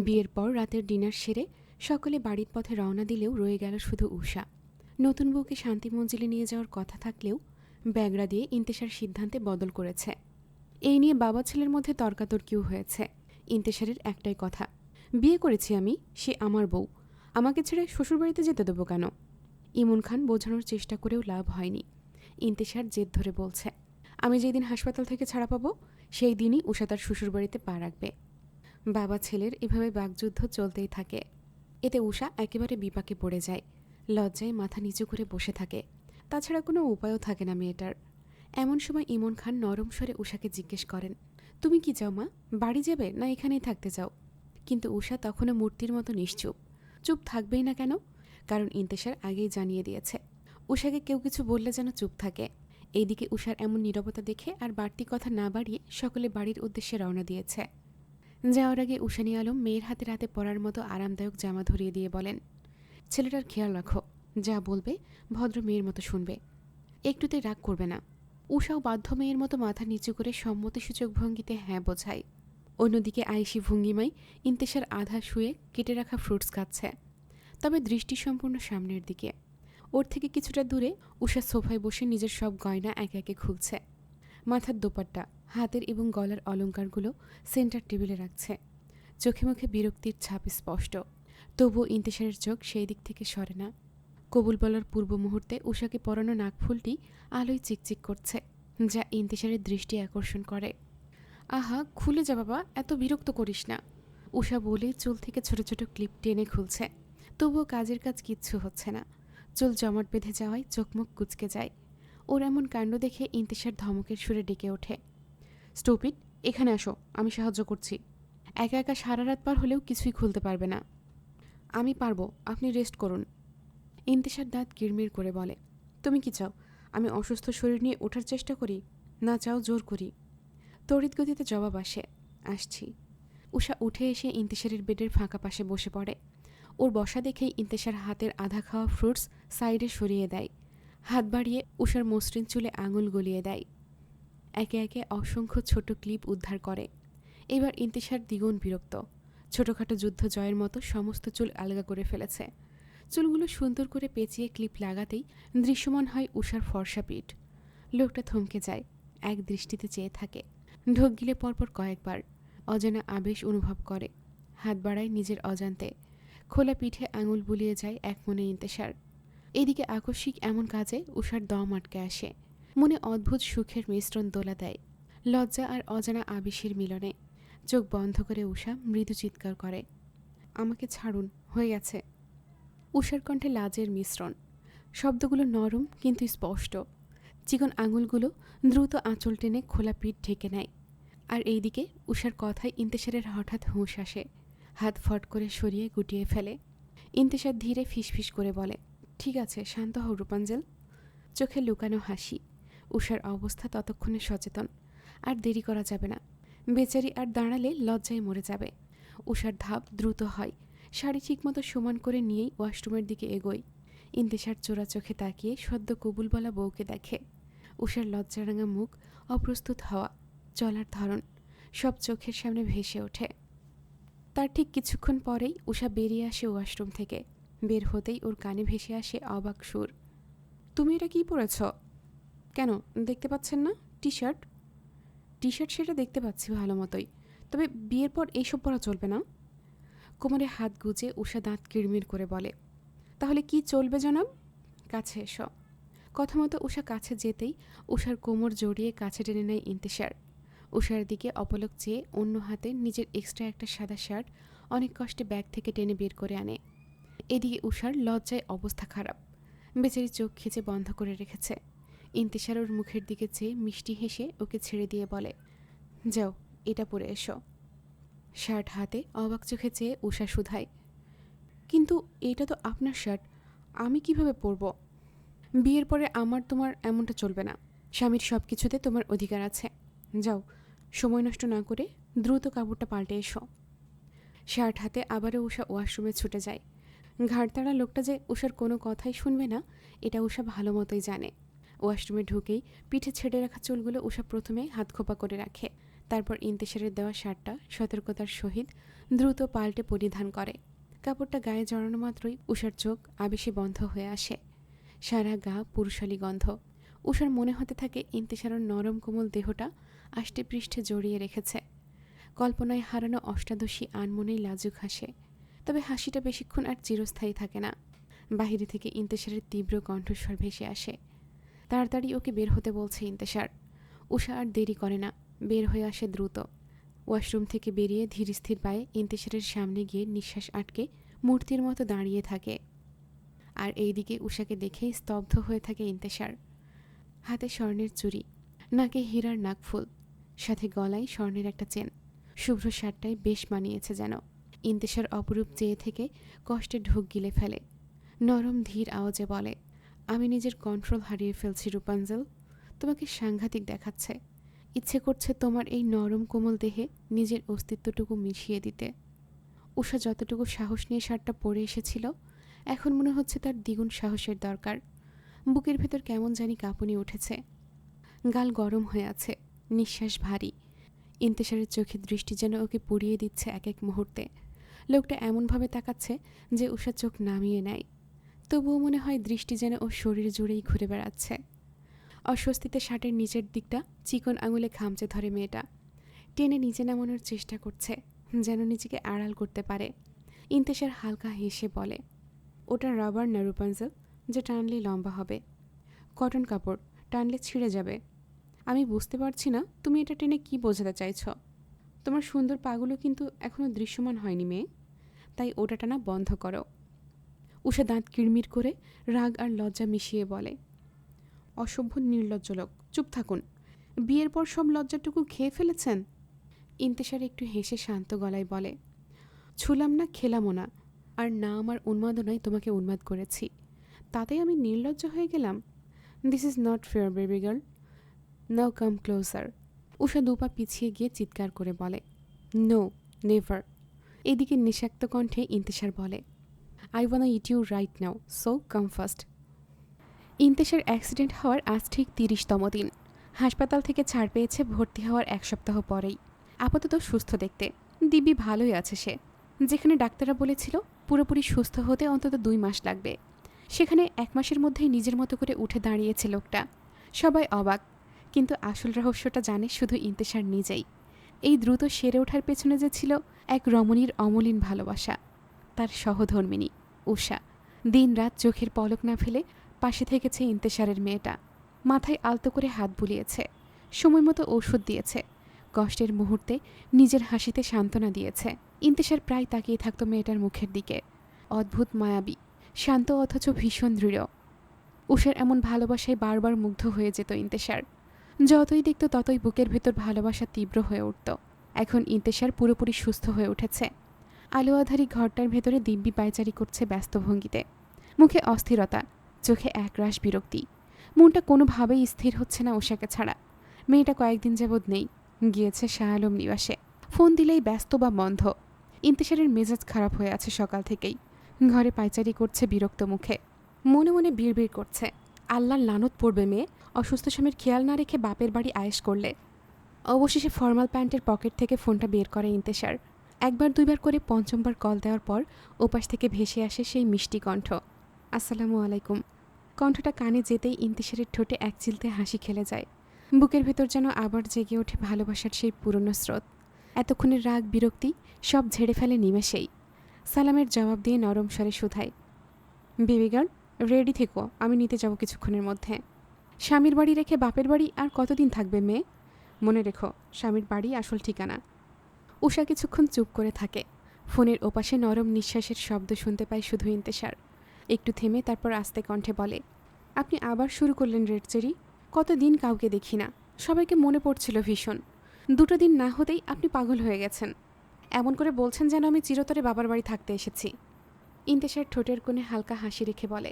বিয়ের পর রাতের ডিনার সেরে সকলে বাড়ির পথে রওনা দিলেও রয়ে গেল শুধু উষা। নতুন বউকে শান্তি মঞ্জিলে নিয়ে যাওয়ার কথা থাকলেও ব্যাগরা দিয়ে ইন্তেশার সিদ্ধান্তে বদল করেছে। এই নিয়ে বাবা ছেলের মধ্যে তর্কাতর্কিও হয়েছে। ইন্তেশারের একটাই কথা, বিয়ে করেছি আমি, সে আমার বউ, আমাকে ছেড়ে শ্বশুরবাড়িতে যেতে দেবো কেন? ইমন খান বোঝানোর চেষ্টা করেও লাভ হয়নি। ইন্তেশার জেদ ধরে বলছে, আমি যেদিন হাসপাতাল থেকে ছাড়া পাবো সেই দিনই উষা তার শ্বশুরবাড়িতে পা রাখবে। বাবা ছেলের এভাবে বাকযুদ্ধ চলতেই থাকে। এতে উষা একেবারে বিপাকে পড়ে যায়, লজ্জায় মাথা নিচু করে বসে থাকে। তাছাড়া কোনো উপায়ও থাকে না মেয়েটার। এমন সময় ইমন খান নরম স্বরে উষাকে জিজ্ঞেস করেন, তুমি কি চাও মা? বাড়ি যাবে না এখানেই থাকতে চাও? কিন্তু উষা তখনও মূর্তির মতো নিশ্চুপ। চুপ থাকবেই না কেন? কারণ ইন্তেশার আগেই জানিয়ে দিয়েছে উষাকে কেউ কিছু বললে যেন চুপ থাকে। এইদিকে উষার এমন নীরবতা দেখে আর বাড়তি কথা না বাড়িয়ে সকলে বাড়ির উদ্দেশ্যে রওনা দিয়েছে। যাওয়ার আগে উষানী আলম মেয়ের হাতে রাতে পরার মতো আরামদায়ক জামা ধরিয়ে দিয়ে বলেন, ছেলেটার খেয়াল রাখো, যা বলবে ভদ্র মেয়ের মতো শুনবে, একটুতে রাগ করবে না। উষাও বাধ্য মেয়ের মতো মাথা নিচু করে সম্মতিসূচক ভঙ্গিতে হ্যাঁ বোঝায়। অন্যদিকে আয়েশি ভঙ্গিমায় ইন্তেশার আধা শুয়ে কেটে রাখা ফ্রুটস খাচ্ছে, তবে দৃষ্টি সম্পূর্ণ সামনের দিকে। ওর থেকে কিছুটা দূরে উষা সোফায় বসে নিজের সব গয়না একে একে খুলছে। মাথার দোপাট্টা, হাতের এবং গলার অলংকারগুলো সেন্টার টেবিলে রাখছে। চোখে মুখে বিরক্তির ছাপ স্পষ্ট, তবুও ইন্তেশারের চোখ সেই দিক থেকে সরে না। কবুল বলার পূর্ব মুহূর্তে উষাকে পরানো নাকফুলটি আলোয় চিকচিক করছে, যা ইন্তেশারের দৃষ্টি আকর্ষণ করে। আহা, খুলে যা বাবা, এত বিরক্ত করিস না। উষা বলেই চুল থেকে ছোট ছোট ক্লিপ টেনে খুলছে, তবুও কাজের কাজ কিচ্ছু হচ্ছে না। চুল জমাট বেঁধে যাওয়ায় চোখমুখ কুঁচকে যায়। ওর এমন কাণ্ড দেখে ইন্তেশার ধমকের সুরে ডেকে ওঠে, স্টুপিড, এখানে আসো, আমি সাহায্য করছি। একা একা সারা রাত পার হলেও কিছুই খুলতে পারবে না। আমি পারবো, আপনি রেস্ট করুন। ইন্তেশার দাঁত কিরমির করে বলে, তুমি কি চাও আমি অসুস্থ শরীর নিয়ে ওঠার চেষ্টা করি? না চাও জোর করি? তড়িৎ গতিতে জবাব আসে, আসছি। উষা উঠে এসে ইন্তেশারের বেডের ফাঁকা পাশে বসে পড়ে। ওর বসা দেখেই ইন্তেশার হাতের আধা খাওয়া ফ্রুটস সাইডে সরিয়ে দেয়। হাত বাড়িয়ে উষার মসৃণ চুলে আঙুল গলিয়ে দেয়। একে একে অসংখ্য ছোট ক্লিপ উদ্ধার করে। এবার ইন্তেশার দ্বিগুণ বিরক্ত। ছোটখাটো যুদ্ধ জয়ের মতো সমস্ত চুল আলগা করে ফেলেছে। চুলগুলো সুন্দর করে পেঁচিয়ে ক্লিপ লাগাতেই দৃশ্যমান হয় উষার ফর্সা পিঠ। লোকটা থমকে যায়, এক দৃষ্টিতে চেয়ে থাকে। ঢোক গিলে পরপর কয়েকবার অজানা আবেশ অনুভব করে। হাত বাড়ায় নিজের অজান্তে। খোলা পিঠে আঙুল বুলিয়ে যায় এক মনে ইন্তেশার। এদিকে আকস্মিক এমন কাজে উষার দম আটকে আসে। মনে অদ্ভুত সুখের মিশ্রণ দোলা দেয়, লজ্জা আর অজানা আবেশের মিলনে। চোখ বন্ধ করে উষা মৃদু চিৎকার করে, আমাকে ছাড়ুন, হয়ে গেছে। উষার কণ্ঠে লাজের মিশ্রণ, শব্দগুলো নরম কিন্তু স্পষ্ট। চিকন আঙুলগুলো দ্রুত আঁচল টেনে খোলা পিঠ ঢেকে নেয়। আর এইদিকে উষার কথায় ইন্তেশারের হঠাৎ হুঁশ আসে। হাত ফট করে সরিয়ে গুটিয়ে ফেলে। ইন্তেশার ধীরে ফিসফিস করে বলে, ঠিক আছে, শান্ত হও রূপাঞ্জল। চোখে লুকানো হাসি। উষার অবস্থা ততক্ষণে সচেতন। আর দেরি করা যাবে না, বেচারি আর দাঁড়ালে লজ্জায় মরে যাবে। উষার ধাপ দ্রুত হয়। শাড়ি ঠিকমতো সমান করে নিয়েই ওয়াশরুমের দিকে এগোয়। ইন্তেশার চোরা চোখে তাকিয়ে সদ্য কবুল বলা বউকে দেখে। উষার লজ্জারাঙা মুখ, অপ্রস্তুত হওয়া চলার ধরন সব চোখের সামনে ভেসে ওঠে। তার ঠিক কিছুক্ষণ পরেই উষা বেরিয়ে আসে ওয়াশরুম থেকে। বের হতেই ওর কানে ভেসে আসে অবাক সুর, তুমি এটা কি পরেছ? কেন, দেখতে পাচ্ছেন না? T shirt. টি শার্ট সেটা দেখতে পাচ্ছি ভালো মতোই, তবে বিয়ের পর এইসব পরা চলবে না। কোমরে হাত গুজে উষা দাঁত কিড়মিড় করে বলে, তাহলে কি চলবে জনাব? কাছে এসো। কথা মতো উষা কাছে যেতেই উষার কোমর জড়িয়ে কাছে টেনে নেয় ইন্তেশার। উষার দিকে অপলক চেয়ে অন্য হাতে নিজের এক্সট্রা একটা সাদা শার্ট অনেক কষ্টে ব্যাগ থেকে টেনে বের করে আনে। এদিকে উষার লজ্জায় অবস্থা খারাপ। বেচারি চোখ খিচে বন্ধ করে রেখেছে। ইন্তেশার ওর মুখের দিকে চেয়ে মিষ্টি হেসে ওকে ছেড়ে দিয়ে বলে, যাও, এটা পরে এসো। শার্ট হাতে অবাক চোখে চেয়ে উষা শুধায়, কিন্তু এটা তো আপনার শার্ট, আমি কিভাবে পরব? বিয়ের পরে আমার তোমার এমনটা চলবে না। স্বামীর সব কিছুতে তোমার অধিকার আছে। যাও, সময় নষ্ট না করে দ্রুত কাপড়টা পাল্টে এসো। শার্ট হাতে আবারও উষা ওয়াশরুমে ছুটে যায়। ঘাড়তাড়া লোকটা যে উষার কোনো কথাই শুনবে না, এটা উষা ভালো মতোই জানে। ওয়াশরুমে ঢুকেই পিঠে ছেড়ে রাখা চুলগুলো উষা প্রথমে হাত খোপা করে রাখে, তারপর ইন্তেশারের দেওয়া শার্টটা সতর্কতার সহিত দ্রুত পাল্টে পরিধান করে। কাপড়টা গায়ে জড়ানো মাত্রই উষার চোখ আবেশে বন্ধ হয়ে আসে। সারা গা পুরুষালী গন্ধ। উষার মনে হতে থাকে ইন্তেশারের নরম কোমল দেহটা আষ্টে পৃষ্ঠে জড়িয়ে রেখেছে। কল্পনায় হারানো অষ্টাদশী আনমনেই লাজুক হাসে। তবে হাসিটা বেশিক্ষণ আর চিরস্থায়ী থাকে না। বাহিরে থেকে ইন্তেশারের তীব্র কণ্ঠস্বর ভেসে আসে। তাড়াতাড়ি ওকে বের হতে বলছে ইন্তেশার। উষা আর দেরি করে না, বের হয়ে আসে দ্রুত। ওয়াশরুম থেকে বেরিয়ে ধীরস্থির পায়ে ইন্তেশারের সামনে গিয়ে নিঃশ্বাস আটকে মূর্তির মতো দাঁড়িয়ে থাকে। আর এইদিকে উষাকে দেখেই স্তব্ধ হয়ে থাকে ইন্তেশার। হাতে স্বর্ণের চুড়ি, নাকে হীরার নাকফুল, সাথে গলায় স্বর্ণের একটা চেন। শুভ্র শার্টটায় বেশ মানিয়েছে যেন। ইন্তেশার অপরূপ চেয়ে থেকে কষ্টে ঢোক গিলে ফেলে। নরম ধীর আওয়াজে বলে, আমি নিজের কন্ট্রোল হারিয়ে ফেলছি রূপাঞ্জল। তোমাকে সাংঘাতিক দেখাচ্ছে। ইচ্ছে করছে তোমার এই নরম কোমল দেহে নিজের অস্তিত্বটুকু মিশিয়ে দিতে। উষা যতটুকু সাহস নিয়ে শার্টটা পরে এসেছিল, এখন মনে হচ্ছে তার দ্বিগুণ সাহসের দরকার। বুকের ভেতর কেমন জানি কাঁপুনি উঠেছে। গাল গরম হয়ে আছে, নিঃশ্বাস ভারী। ইন্তেশারের চোখে দৃষ্টি যেন ওকে পুড়িয়ে দিচ্ছে এক এক মুহূর্তে। লোকটা এমনভাবে তাকাচ্ছে যে উষা চোখ নামিয়ে নেয়। তবুও মনে হয় দৃষ্টি যেন ওর শরীর জুড়েই ঘুরে বেড়াচ্ছে। অস্বস্তিতে শার্টের নিচের দিকটা চিকন আঙুলে খামচে ধরে মেয়েটা। টেনে নিচে নামানোর চেষ্টা করছে, যেন নিজেকে আড়াল করতে পারে। ইন্তেশার হালকা হেসে বলে, ওটা রাবার না রূপাঞ্জল, যে টানলেই লম্বা হবে। কটন কাপড়, টানলে ছিঁড়ে যাবে। আমি বুঝতে পারছি না তুমি এটা টেনে কি বোঝাতে চাইছ। তোমার সুন্দর পাগুলো কিন্তু এখনও দৃশ্যমান হয়নি মেয়ে, তাই ওটা টানা বন্ধ করো। উষা দাঁত কিড়মির করে রাগ আর লজ্জা মিশিয়ে বলে, অসভ্য নির্লজ্জ লোক, চুপ থাকুন। বিয়ের পর সব লজ্জাটুকু খেয়ে ফেলেছেন। ইন্তেশার একটু হেসে শান্ত গলায় বলে, ছুলাম না খেলামও না, আর না আমার উন্মাদনায় তোমাকে উন্মাদ করেছি, তাতেই আমি নির্লজ্জ হয়ে গেলাম। This is not fair baby girl, now come closer. Usha দুপা পিছিয়ে গিয়ে চিৎকার করে বলে, নো নেভার। এদিকে নিষাক্ত কণ্ঠে ইন্তেশার বলে, I wanna eat you right now, so come first. Inteshar accident হওয়ার আজ ঠিক ৩০তম দিন। হাসপাতাল থেকে ছাড় পেয়েছে ভর্তি হওয়ার ১ সপ্তাহ পরেই। আপাতত সুস্থ দেখতে, দিব্যি ভালোই আছে সে। যেখানে ডাক্তাররা বলেছিল পুরোপুরি সুস্থ হতে অন্তত ২ মাস লাগবে, সেখানে ১ মাসের মধ্যেই নিজের মতো করে উঠে দাঁড়িয়েছে লোকটা। সবাই অবাক, কিন্তু আসল রহস্যটা জানে শুধু ইন্তেশার নিজেই। এই দ্রুত সেরে ওঠার পেছনে যে ছিল এক রমণীর অমলিন ভালোবাসা, তার সহধর্মিণী উষা। দিনরাত চোখের পলক না ফেলে পাশে থেকেছে ইন্তেশারের মেয়েটা। মাথায় আলতো করে হাত বুলিয়েছে, সময় মতো ঔষধ দিয়েছে, কষ্টের মুহূর্তে নিজের হাসিতে সান্ত্বনা দিয়েছে। ইন্তেশার প্রায় তাকিয়ে থাকত মেয়েটার মুখের দিকে। অদ্ভুত মায়াবী, শান্ত অথচ ভীষণ দৃঢ়। উষার এমন ভালোবাসায় বারবার মুগ্ধ হয়ে যেত ইন্তেশার। যতই দেখত ততই বুকের ভেতর ভালোবাসা তীব্র হয়ে উঠত। এখন ইন্তেশার পুরোপুরি সুস্থ হয়ে উঠেছে। আলো আধারী ঘরটার ভেতরে দিব্যি পায়চারি করছে ব্যস্ত ভঙ্গিতে। মুখে অস্থিরতা, চোখে একরাশ বিরক্তি। মনটা কোনোভাবেই স্থির হচ্ছে না উষাকে ছাড়া। মেয়েটা কয়েকদিন যাবৎ নেই, গিয়েছে শাহ আলম নিবাসে। ফোন দিলেই ব্যস্ত বা বন্ধ। ইন্তেশারের মেজাজ খারাপ হয়ে আছে সকাল থেকেই। ঘরে পায়চারি করছে বিরক্ত মুখে। মনে মনে বিড়বিড় করছে, আল্লাহর লানত পড়বে মেয়ে অসুস্থ স্বামীর খেয়াল না রেখে বাপের বাড়ি আয়েশ করলে। অবশেষে ফর্মাল প্যান্টের পকেট থেকে ফোনটা বের করে ইন্তেশার। একবার দুইবার করে পঞ্চমবার কল দেওয়ার পর ওপাশ থেকে ভেসে আসে সেই মিষ্টি কণ্ঠ, আসসালামু আলাইকুম। কণ্ঠটা কানে যেতেই ইন্তেশারের ঠোঁটে এক চিলতে হাসি খেলে যায়। বুকের ভেতর যেন আবার জেগে ওঠে ভালোবাসার সেই পুরনো স্রোত। এতক্ষণের রাগ বিরক্তি সব ঝেড়ে ফেলে নিমেষেই। সালামের জবাব দিয়ে নরম স্বরে শুধায়, বেবি গার্ল রেডি থেকো, আমি নিতে যাব কিছুক্ষণের মধ্যে। স্বামীর বাড়ি রেখে বাপের বাড়ি আর কতদিন থাকবে মেয়ে? মনে রেখো, স্বামীর বাড়ি আসল ঠিকানা। উষা কিছুক্ষণ চুপ করে থাকে। ফোনের ওপাশে নরম নিঃশ্বাসের শব্দ শুনতে পায় শুধু ইন্তেশার। একটু থেমে তারপর আস্তে কণ্ঠে বলে, আপনি আবার শুরু করলেন রেড চেরি? কতদিন কাউকে দেখি না, সবাইকে মনে পড়ছিল ভীষণ। 2টো দিন না হতেই আপনি পাগল হয়ে গেছেন। এমন করে বলছেন যেন আমি চিরতরে বাবার বাড়ি থাকতে এসেছি। ইন্তেশার ঠোঁটের কোণে হালকা হাসি রেখে বলে,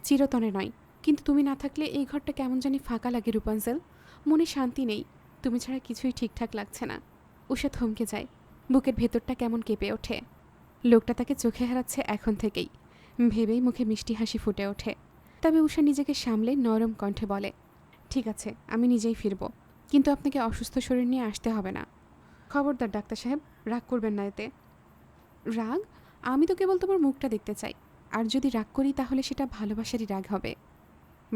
চিরতরে নয়, কিন্তু তুমি না থাকলে এই ঘরটা কেমন জানি ফাঁকা লাগে রূপাঞ্জল। মনে শান্তি নেই, তুমি ছাড়া কিছুই ঠিকঠাক লাগছে না। উষা থমকে যায়, বুকের ভেতরটা কেমন কেঁপে ওঠে। লোকটা তাকে চোখে হারাচ্ছে এখন থেকেই, ভেবেই মুখে মিষ্টি হাসি ফুটে ওঠে। তবে উষা নিজেকে সামলে নরম কণ্ঠে বলে, ঠিক আছে আমি নিজেই ফিরব, কিন্তু আপনাকে অসুস্থ শরীর নিয়ে আসতে হবে না। খবরদার ডাক্তার সাহেব, রাগ করবেন না এতে। রাগ? আমি তো কেবল তোমার মুখটা দেখতে চাই। আর যদি রাগ করি তাহলে সেটা ভালোবাসারই রাগ হবে।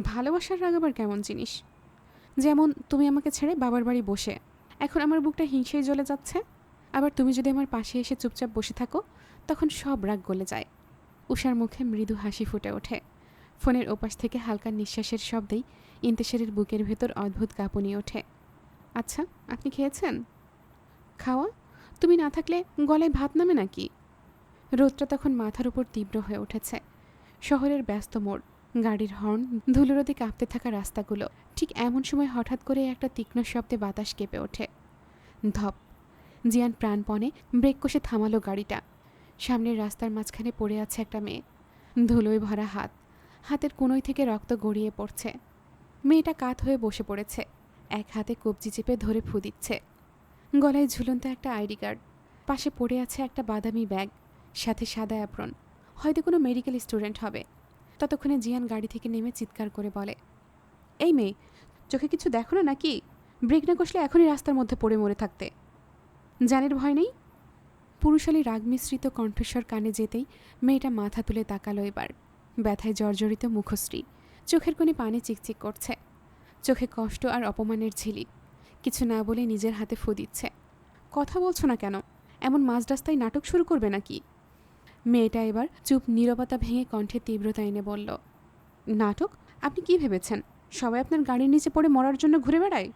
ভালোবাসার রাগ আবার কেমন জিনিস? যেমন তুমি আমাকে ছেড়ে বাবার বাড়ি বসে, এখন আমার বুকটা হিংসেই জ্বলে যাচ্ছে। আবার তুমি যদি আমার পাশে এসে চুপচাপ বসে থাকো, তখন সব রাগ গলে যায়। উষার মুখে মৃদু হাসি ফুটে ওঠে। ফোনের ওপাশ থেকে হালকা নিঃশ্বাসের শব্দেই ইন্তেশারের বুকের ভেতর অদ্ভুত কাঁপুনি ওঠে। আচ্ছা, আপনি খেয়েছেন? খাওয়া? তুমি না থাকলে গলায় ভাত নামে নাকি? রোদটা তখন মাথার উপর তীব্র হয়ে উঠেছে। শহরের ব্যস্ত মোড়, গাড়ির হর্ন, ধুলোরদে কাঁপতে থাকা রাস্তাগুলো। ঠিক এমন সময় হঠাৎ করে একটা তীক্ষ্ণ শব্দে বাতাস কেঁপে ওঠে। ধপ! জিয়ান প্রাণপণে ব্রেক কষে থামালো গাড়িটা। সামনের রাস্তার মাঝখানে পড়ে আছে একটা মেয়ে। ধুলোয় ভরা হাত, হাতের কোনোই থেকে রক্ত গড়িয়ে পড়ছে। মেয়েটা কাত হয়ে বসে পড়েছে, এক হাতে কবজি চেপে ধরে ফু দিচ্ছে। গলায় ঝুলন্ত একটা আইডি কার্ড, পাশে পড়ে আছে একটা বাদামি ব্যাগ, সাথে সাদা অ্যাপ্রন। হয়তো কোনো মেডিকেল স্টুডেন্ট হবে। ততক্ষণে জিয়ান গাড়ি থেকে নেমে চিৎকার করে বলে, এই মেয়ে, চোখে কিছু দেখো না নাকি? ব্রেক না কষলে এখনই রাস্তার মধ্যে পড়ে মরে থাকতে। জানের ভয় নেই? পুরুষালী রাগ মিশ্রিত কণ্ঠস্বর কানে যেতেই মেয়েটা মাথা তুলে তাকালো এবার। ব্যথায় জর্জরিত মুখশ্রী, চোখের কোণে পানি চিকচিক করছে। চোখে কষ্ট আর অপমানের ঝিলিক। কিছু না বলে নিজের হাতে ফু দিচ্ছে। কথা বলছো না কেন? এমন মাঝ রাস্তায় নাটক শুরু করবে নাকি? মেয়েটা এবার চুপ নীরবতা ভেঙে কণ্ঠে তীব্রতা এনে বলল, নাটক? আপনি কি ভেবেছেন সবাই আপনার গাড়ির নিচে পড়ে মরার জন্য ঘুরে বেড়ায়?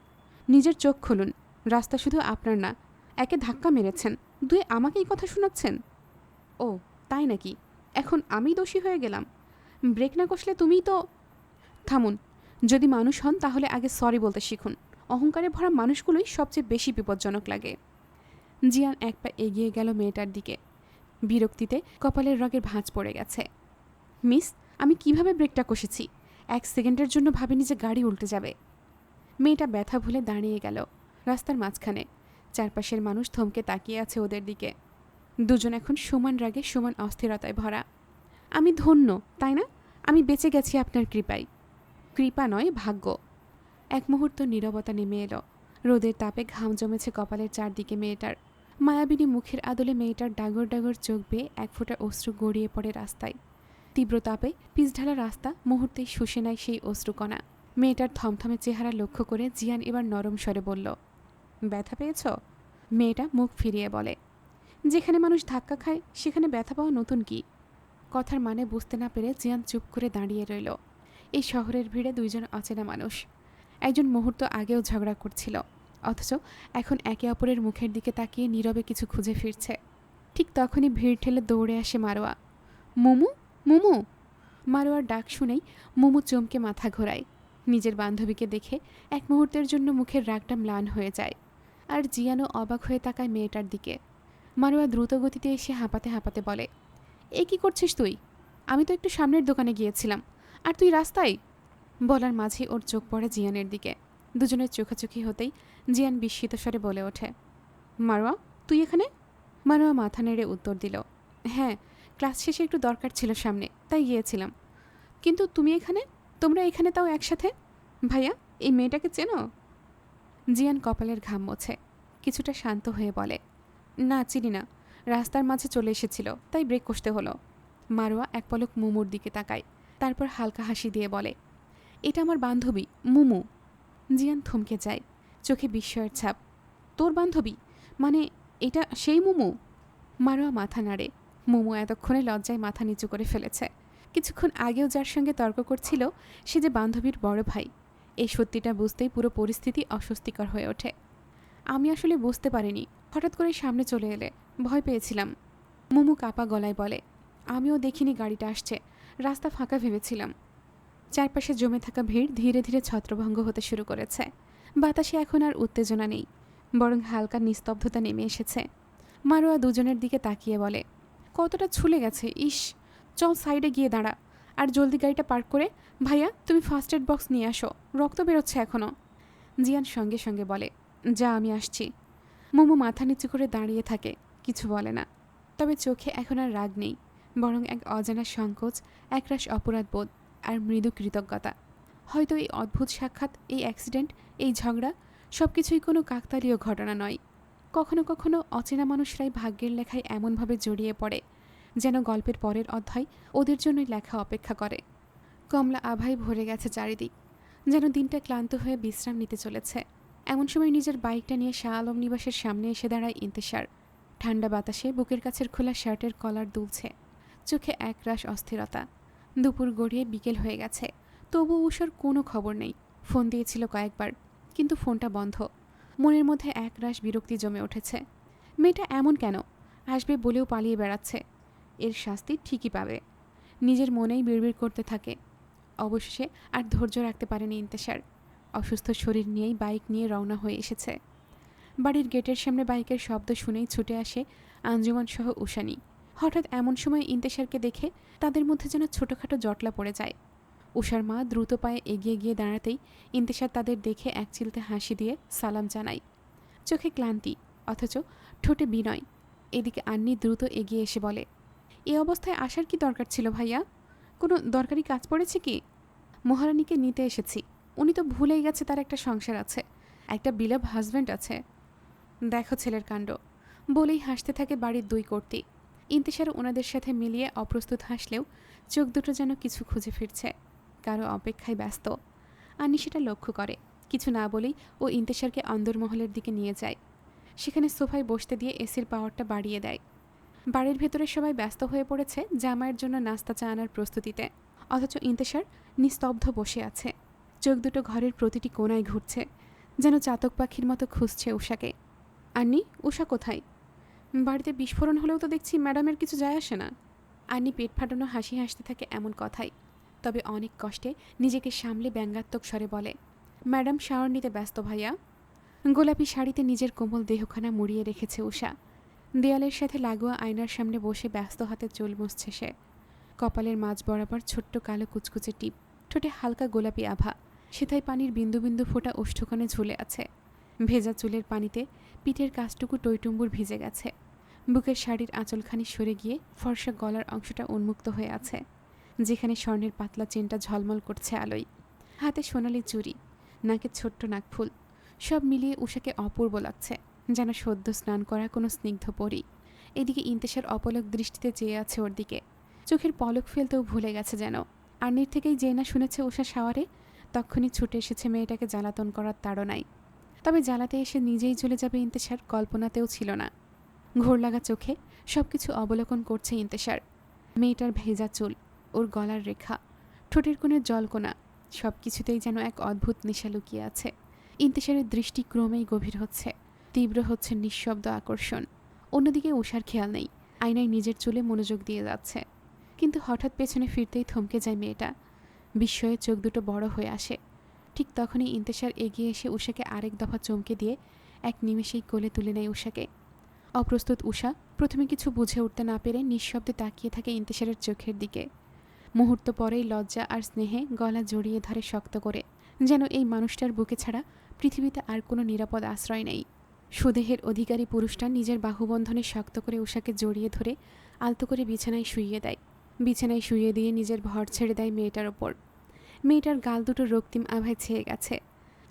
নিজের চোখ খুলুন, রাস্তা শুধু আপনার না। একে ধাক্কা মেরেছেন, দুয়ে আমাকেই কথা শোনাচ্ছেন। ও তাই নাকি? এখন আমি দোষী হয়ে গেলাম? ব্রেক না কষলে তুমিই তো। থামুন। যদি মানুষ হন তাহলে আগে সরি বলতে শিখুন। অহংকারে ভরা মানুষগুলোই সবচেয়ে বেশি বিপজ্জনক লাগে। জিয়ান এক পা এগিয়ে গেল মেয়েটার দিকে। বিরক্তিতে কপালের রগের ভাঁজ পড়ে গেছে। মিস, আমি কিভাবে ব্রেকটা কষেছি? 1 সেকেন্ডের জন্য ভাবিনি যে গাড়ি উল্টে যাবে। মেয়েটা ব্যথা ভুলে দাঁড়িয়ে গেল রাস্তার মাঝখানে। চারপাশের মানুষ থমকে তাকিয়ে আছে ওদের দিকে। দুজন এখন সমান রাগে সমান অস্থিরতায় ভরা। আমি ধন্য, তাই না? আমি বেঁচে গেছি আপনার কৃপায়। কৃপা নয়, ভাগ্য। এক মুহূর্ত নীরবতা নেমে এলো। রোদের তাপে ঘাম জমেছে কপালের চারদিকে মেয়েটার। মায়াবিনী মুখের আদলে মেয়েটার ডাগর ডাগর চোখ বেয়ে এক ফোঁটা অশ্রু গড়িয়ে পড়ে রাস্তায়। তীব্র তাপে পিচঢালা রাস্তা মুহূর্তেই শুষে নেয় সেই অশ্রুকণা। মেয়েটার থমথমে চেহারা লক্ষ্য করে জিয়ান এবার নরম স্বরে বলল, ব্যথা পেয়েছ? মেয়েটা মুখ ফিরিয়ে বলে, যেখানে মানুষ ধাক্কা খায় সেখানে ব্যথা পাওয়া নতুন কি? কথার মানে বুঝতে না পেরে জিয়ান চুপ করে দাঁড়িয়ে রইল। এই শহরের ভিড়ে দুইজন অচেনা মানুষ। একজন মুহূর্ত আগেও ঝগড়া করছিল, অথচ এখন একে অপরের মুখের দিকে তাকিয়ে নীরবে কিছু খুঁজে ফিরছে। ঠিক তখনই ভিড় ঠেলে দৌড়ে আসে মারোয়া। মুমু, মুমু! মারোয়ার ডাক শুনেই মুমু চমকে মাথা ঘোরায়। নিজের বান্ধবীকে দেখে এক মুহূর্তের জন্য মুখের রাগটা ম্লান হয়ে যায়। আর জিয়ানও অবাক হয়ে তাকায় মেয়েটার দিকে। মারোয়া দ্রুত গতিতে এসে হাঁপাতে হাঁপাতে বলে, এ কি করছিস তুই? আমি তো একটু সামনের দোকানে গিয়েছিলাম, আর তুই রাস্তায়? বলার মাঝে ওর চোখ পড়ে জিয়ানের দিকে। দুজনের চোখাচোখি হতেই জিয়ান বিস্মিত স্বরে বলে ওঠে, মারোয়া, তুই এখানে? মারোয়া মাথা নেড়ে উত্তর দিল, হ্যাঁ, ক্লাস শেষে একটু দরকার ছিল সামনে, তাই গিয়েছিলাম। কিন্তু তুমি এখানে? তোমরা এখানে তাও একসাথে? ভাইয়া, এই মেয়েটাকে চেনো? জিয়ান কপালের ঘাম মোছে কিছুটা শান্ত হয়ে বলে, না চিনি না, রাস্তার মাঝে চলে এসেছিল তাই ব্রেক কষতে হলো। মারোয়া এক পলক মুমুর দিকে তাকায়, তারপর হালকা হাসি দিয়ে বলে, এটা আমার বান্ধবী মুমু। জিয়ান থমকে যায়, চোখে বিস্ময়ের ছাপ। তোর বান্ধবী? মানে এটা সেই মুমু? মারোয়া মাথা নাড়ে। মুমু এতক্ষণে লজ্জায় মাথা নিচু করে ফেলেছে। কিছুক্ষণ আগেও যার সঙ্গে তর্ক করছিল সে যে বান্ধবীর বড় ভাই। এই সত্যিটা বুঝতেই পুরো পরিস্থিতি অস্বস্তিকর হয়ে ওঠে। আমি আসলে বুঝতে পারিনি, হঠাৎ করে সামনে চলে এলে, ভয় পেয়েছিলাম। মুমু কাপা গলায় বলে, আমিও দেখিনি গাড়িটা আসছে, রাস্তা ফাঁকা ভেবেছিলাম। চারপাশে জমে থাকা ভিড় ধীরে ধীরে ছত্রভঙ্গ হতে শুরু করেছে। বাতাসে এখন আর উত্তেজনা নেই, বরং হালকা নিস্তব্ধতা নেমে এসেছে। মারোয়া দুজনের দিকে তাকিয়ে বলে, কতটা ছুলে গেছে, ইস! চল সাইডে গিয়ে দাঁড়া, আর জলদি গাড়িটা পার্ক করে ভাইয়া তুমি ফার্স্ট এড বক্স নিয়ে আসো, রক্ত বেরোচ্ছে এখনও। জিয়ান সঙ্গে সঙ্গে বলে, যা আমি আসছি। মোমো মাথা নিচু করে দাঁড়িয়ে থাকে, কিছু বলে না। তবে চোখে এখন আর রাগ নেই, বরং এক অজানা সংকোচ, একরাশ অপরাধ বোধ আর মৃদু কৃতজ্ঞতা। হয়তো এই অদ্ভুত সাক্ষাৎ, এই অ্যাক্সিডেন্ট, এই ঝগড়া সবকিছুই কোনো কাকতালীয় ঘটনা নয়। কখনো কখনো অচেনা মানুষরাই ভাগ্যের লেখায় এমনভাবে জড়িয়ে পড়ে যেন গল্পের পরের অধ্যায় ওদের জন্যই লেখা অপেক্ষা করে। কমলা আভায় ভরে গেছে চারিদিক, যেন দিনটা ক্লান্ত হয়ে বিশ্রাম নিতে চলেছে। এমন সময় নিজের বাইকটা নিয়ে শাহ আলম নিবাসের সামনে এসে দাঁড়ায় ইন্তেশার। ঠান্ডা বাতাসে বুকের কাছের খোলা শার্টের কলার দুলছে, চোখে একরাশ অস্থিরতা। দুপুর গড়িয়ে বিকেল হয়ে গেছে, তবু উষার কোনো খবর নেই। ফোন দিয়েছিল কয়েকবার, কিন্তু ফোনটা বন্ধ। মনের মধ্যে একরাশ বিরক্তি জমে উঠেছে। মেয়েটা এমন কেন? আসবে বলেও পালিয়ে বেড়াচ্ছে। এর শাস্তি ঠিকই পাবে। নিজের মনেই বিড়বিড় করতে থাকে। অবশেষে আর ধৈর্য রাখতে পারেনি ইন্তেশার। অসুস্থ শরীর নিয়েই বাইক নিয়ে রওনা হয়ে এসেছে। বাড়ির গেটের সামনে বাইকের শব্দ শুনেই ছুটে আসে আঞ্জুমান সহ উষানি। হঠাৎ এমন সময় ইন্তেশারকে দেখে তাদের মধ্যে যেন ছোটোখাটো জটলা পড়ে যায়। উষার মা দ্রুত পায়ে এগিয়ে গিয়ে দাঁড়াতেই ইন্তেশার তাদের দেখে একচিলতে হাসি দিয়ে সালাম জানায়। চোখে ক্লান্তি, অথচ ঠোঁটে বিনয়। এদিকে আন্নি দ্রুত এগিয়ে এসে বলে, এ অবস্থায় আসার কি দরকার ছিল ভাইয়া? কোনো দরকারি কাজ পড়েছে কি? মহারানীকে নিতে এসেছি। উনি তো ভুলেই গেছে তার একটা সংসার আছে, একটা বিলাভ হাজব্যান্ড আছে। দেখো ছেলের কাণ্ড, বলেই হাসতে থাকে বাড়ির দুই কর্তী। ইন্তেশার ওনাদের সাথে মিলিয়ে অপ্রস্তুত হাসলেও চোখ দুটো যেন কিছু খুঁজে ফিরছে, কারো অপেক্ষায় ব্যস্ত। আন্নি সেটা লক্ষ্য করে। কিছু না বলেই ও ইন্তেশারকে অন্দরমহলের দিকে নিয়ে যায়। সেখানে সোফায় বসতে দিয়ে এসির পাওয়ারটা বাড়িয়ে দেয়। বাড়ির ভেতরে সবাই ব্যস্ত হয়ে পড়েছে জামাইয়ের জন্য নাস্তা চা আনার প্রস্তুতিতে, অথচ ইন্তেশার নিস্তব্ধ বসে আছে। চোখ দুটো ঘরের প্রতিটি কোণায় ঘুরছে, যেন চাতক পাখির মতো খুঁজছে উষাকে। আন্নি, উষা কোথায়? বাড়িতে বিস্ফোরণ হলেও তো দেখছি ম্যাডামের কিছু যায় আসে না। আন্নি পেট ফাটানো হাসি হাসতে থাকে এমন কথাই, তবে অনেক কষ্টে নিজেকে সামলে ব্যঙ্গাত্মক স্বরে বলে, ম্যাডাম শাওয়ার নিতে ব্যস্ত ভাইয়া। গোলাপি শাড়িতে নিজের কোমল দেহখানা মুড়িয়ে রেখেছে উষা। দেয়ালের সাথে লাগোয়া আয়নার সামনে বসে ব্যস্ত হাতে চুল মুছছে সে। কপালের মাঝ বরাবর ছোট্ট কালো কুচকুচে টিপ, ঠোঁটে হালকা গোলাপি আভা, সেথায় পানির বিন্দু বিন্দু ফোঁটা ওষ্ঠখানে ঝুলে আছে। ভেজা চুলের পানিতে পিঠের কাছটুকু টইটুম্বুর ভিজে গেছে। বুকের শাড়ির আঁচলখানি সরে গিয়ে ফর্সা গলার অংশটা উন্মুক্ত হয়ে আছে, যেখানে স্বর্ণের পাতলা চেনটা ঝলমল করছে আলোয়। হাতে সোনালি চুড়ি, নাকে ছোট্ট নাকফুল, সব মিলিয়ে উষাকে অপূর্ব লাগছে, যেন সদ্য স্নান করা কোনো স্নিগ্ধ পরী। এদিকে ইন্তেশার অপলক দৃষ্টিতে চেয়ে আছে ওর দিকে, চোখের পলক ফেলতেও ভুলে গেছে যেন। আর্নির থেকেই যে না শুনেছে উষা শাওয়ারে, তক্ষুনি ছুটে এসেছে মেয়েটাকে জ্বালাতন করার তাড়নায়। তবে জ্বালাতে এসে নিজেই চলে যাবে ইন্তেশার কল্পনাতেও ছিল না। ঘোর লাগা চোখে সবকিছু অবলোকন করছে ইন্তেশার। মেয়েটার ভেজা চুল, ওর গলার রেখা, ঠোঁটের কোণের জলকোনা, সব কিছুতেই যেন এক অদ্ভুত নেশা লুকিয়ে আছে। ইন্তেশারের দৃষ্টি ক্রমেই গভীর হচ্ছে, তীব্র হচ্ছে নিঃশব্দ আকর্ষণ। অন্যদিকে উষার খেয়াল নেই, আয়নায় নিজের চুলে মনোযোগ দিয়ে যাচ্ছে। কিন্তু হঠাৎ পেছনে ফিরতেই থমকে যায় মেয়েটা। বিস্ময়ে চোখ দুটো বড় হয়ে আসে। ঠিক তখনই ইন্তেশার এগিয়ে এসে উষাকে আরেক দফা চমকে দিয়ে এক নিমেষেই কোলে তুলে নেয় উষাকে। অপ্রস্তুত উষা প্রথমে কিছু বুঝে উঠতে না পেরে নিঃশব্দে তাকিয়ে থাকে ইন্তেশারের চোখের দিকে। মুহূর্ত পরেই লজ্জা আর স্নেহে গলা জড়িয়ে ধরে শক্ত করে, যেন এই মানুষটার বুকে ছাড়া পৃথিবীতে আর কোনো নিরাপদ আশ্রয় নেই। সুদেহের অধিকারী পুরুষটা নিজের বাহুবন্ধনে শক্ত করে উষাকে জড়িয়ে ধরে আলতো করে বিছানায় শুইয়ে দেয়। বিছানায় শুইয়ে দিয়ে নিজের ভর ছেড়ে দেয় মেয়েটার ওপর। মেয়েটার গাল দুটো রক্তিম আভায় ছেয়ে গেছে।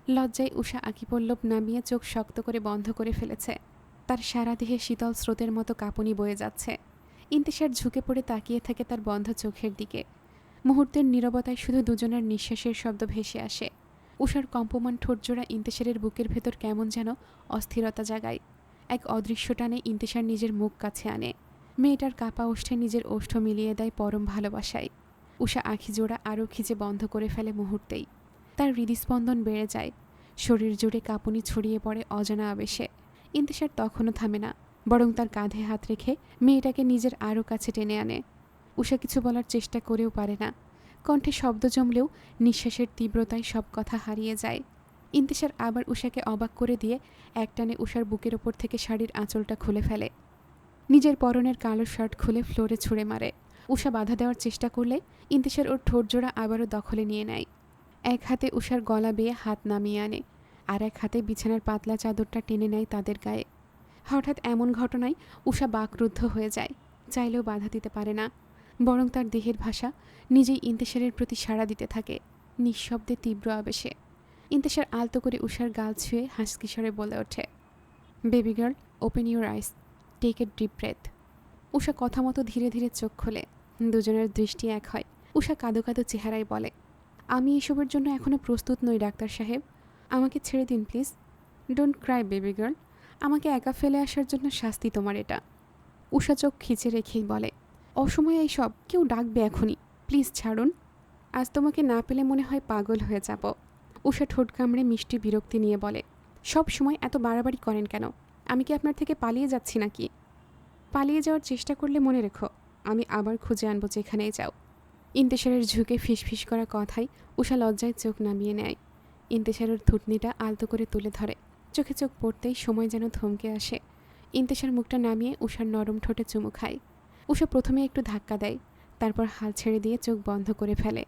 লজ্জায় উষা আঁকিপল্লব নামিয়ে চোখ শক্ত করে বন্ধ করে ফেলেছে। তার সারা দেহে শীতল স্রোতের মতো কাঁপুনি বয়ে যাচ্ছে। ইন্তেশার ঝুঁকে পড়ে তাকিয়ে থাকে তার বন্ধ চোখের দিকে। মুহূর্তের নীরবতায় শুধু দুজনের নিঃশ্বাসের শব্দ ভেসে আসে। উষার কম্পমান ঠোঁটজোড়া ইন্তেশারের বুকের ভেতর কেমন যেন অস্থিরতা জাগায়। এক অদৃশ্য টানে ইন্তেশার নিজের মুখ কাছে আনে। মেয়েটার কাপা ওষ্ঠে নিজের ওষ্ঠ মিলিয়ে দেয় পরম ভালোবাসায়। উষা আঁখি জোড়া আরও খিচে বন্ধ করে ফেলে মুহূর্তেই। তার হৃদস্পন্দন বেড়ে যায়, শরীর জুড়ে কাঁপুনি ছড়িয়ে পড়ে অজানা আবেশে। ইন্তেশার তখনও থামে না, বরং তার কাঁধে হাত রেখে মেয়েটাকে নিজের আরও কাছে টেনে আনে। উষা কিছু বলার চেষ্টা করেও পারে না। কণ্ঠে শব্দ জমলেও নিঃশ্বাসের তীব্রতায় সব কথা হারিয়ে যায়। ইন্তেশার আবার উষাকে অবাক করে দিয়ে একটানে উষার বুকের ওপর থেকে শাড়ির আঁচলটা খুলে ফেলে। নিজের পরনের কালো শার্ট খুলে ফ্লোরে ছুঁড়ে মারে। উষা বাধা দেওয়ার চেষ্টা করলে ইন্তেশার ওর ঠোঁটজোড়া আবারও দখলে নিয়ে নেয়। এক হাতে উষার গলা বেয়ে হাত নামিয়ে আনে, আর এক হাতে বিছানার পাতলা চাদরটা টেনে নেয় তাদের গায়ে। হঠাৎ এমন ঘটনায় উষা বাকরুদ্ধ হয়ে যায়, চাইলেও বাধা দিতে পারে না, বরং তার দেহের ভাষা নিজেই ইন্তেশারের প্রতি সাড়া দিতে থাকে, নিঃশব্দে তীব্র আবেশে। ইন্তেশার আলতো করে উষার গাল ছুঁয়ে হাসকি স্বরে বলে ওঠে, baby girl, open your eyes, take a deep breath. Usha কথা মতো ধীরে ধীরে চোখ খোলে। দুজনের দৃষ্টি এক হয়। উষা কাঁদো কাঁদো চেহারায় বলে, আমি এসবের জন্য এখনও প্রস্তুত নই ডাক্তার সাহেব, আমাকে ছেড়ে দিন please. Don't Cry baby girl, আমাকে একা ফেলে আসার জন্য শাস্তি তোমার এটা। উষা চোখ খিচে রেখেই বলে, অসময়ে এইসব কেউ ডাকবে এখনই, প্লিজ ছাড়ুন। আজ তোমাকে না পেলে মনে হয় পাগল হয়ে যাব। উষা ঠোঁট কামড়ে মিষ্টি বিরক্তি নিয়ে বলে, সব সময় এত বাড়াবাড়ি করেন কেন? আমি কি আপনার থেকে পালিয়ে যাচ্ছি নাকি? পালিয়ে যাওয়ার চেষ্টা করলে মনে রেখো, আমি আবার খুঁজে আনবো যেখানেই যাও। ইন্তেশারের ঝুঁকে ফিসফিস করা কথায় উষা লজ্জায় চোখ নামিয়ে নেয়। ইন্তেশারের থুতনিটা আলতো করে তুলে ধরে। চোখে চোখ পড়তেই সময় যেন থমকে আসে। ইন্তেশার মুখটা নামিয়ে উষার নরম ঠোঁটে চুমু খায়। উষা প্রথমে একটু ধাক্কা দেয়, তারপর হাল ছেড়ে দিয়ে চোখ বন্ধ করে ফেলে।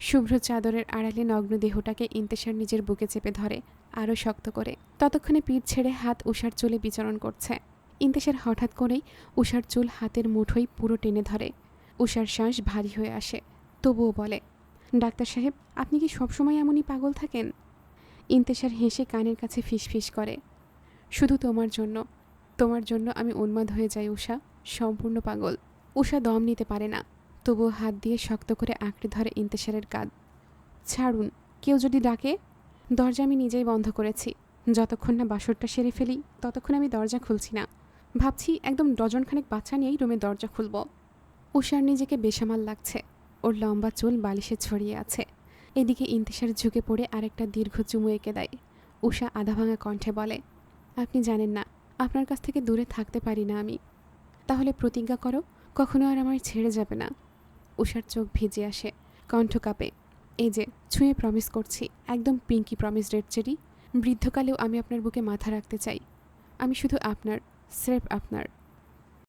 শুভ্র চাদরের আড়ালে নগ্ন দেহটাকে ইন্তেশার নিজের বুকে চেপে ধরে আরও শক্ত করে। ততক্ষণে পিঠ ছেড়ে হাত উষার চুলে বিচরণ করছে। ইন্তেশার হঠাৎ করেই উষার চুল হাতের মুঠোই পুরো টেনে ধরে। উষার শ্বাস ভারী হয়ে আসে, তবুও বলে, ডাক্তার সাহেব, আপনি কি সবসময় এমনই পাগল থাকেন? ইন্তেশার হেসে কানের কাছে ফিসফিস করে, শুধু তোমার জন্য আমি উন্মাদ হয়ে যাই উষা, সম্পূর্ণ পাগল। উষা দম নিতে পারে না, তবুও হাত দিয়ে শক্ত করে আঁকড়ে ধরে ইন্তেশারের কাঁধ। ছাড়ুন, কেউ যদি ডাকে। দরজা আমি নিজেই বন্ধ করেছি। যতক্ষণ না বাসরটা সেরে ফেলি ততক্ষণ আমি দরজা খুলছি না। ভাবছি একদম ডজনখানেক বাচ্চা নিয়েই রুমে দরজা খুলব। উষার নিজেকে বেসামাল লাগছে। ওর লম্বা চুল বালিশে ছড়িয়ে আছে। এদিকে ইন্তেশার ঝুঁকে পড়ে আরেকটা দীর্ঘ চুমু এঁকে দেয়। উষা আধাভাঙা কণ্ঠে বলে, আপনি জানেন না, আপনার কাছ থেকে দূরে থাকতে পারি না আমি। তাহলে প্রতিজ্ঞা করো, কখনো আর আমায় ছেড়ে যাবে না। উষার চোখ ভিজে আসে, কণ্ঠ কাঁপে। এই যে ছুঁয়ে প্রমিস করছি, একদম পিঙ্কি প্রমিস রেড চেরি। বৃদ্ধকালেও আমি আপনার বুকে মাথা রাখতে চাই। আমি শুধু আপনার, স্রেফ আপনার।